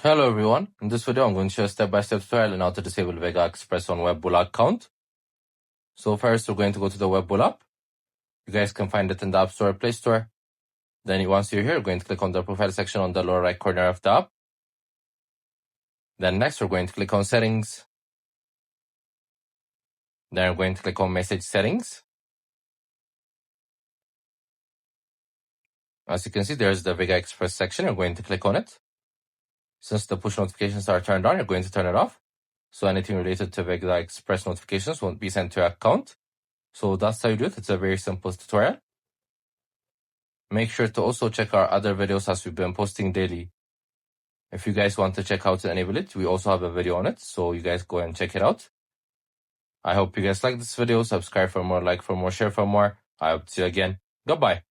Hello everyone, in this video I'm going to show a step-by-step tutorial on how to disable Vega Express on Webull account. So first we're going to go to the Webull app. You guys can find it in the App Store or Play Store. Then once you're here, you're going to click on the profile section on the lower right corner of the app. Then next we're going to click on settings. Then we're going to click on message settings. As you can see, there's the Vega Express section. You're going to click on it. Since the push notifications are turned on, you're going to turn it off. So anything related to Vega Express notifications won't be sent to your account. So that's how you do it. It's a very simple tutorial. Make sure to also check our other videos as we've been posting daily. If you guys want to check how to enable it, we also have a video on it. So you guys go and check it out. I hope you guys like this video. Subscribe for more, like for more, share for more. I hope to see you again. Goodbye.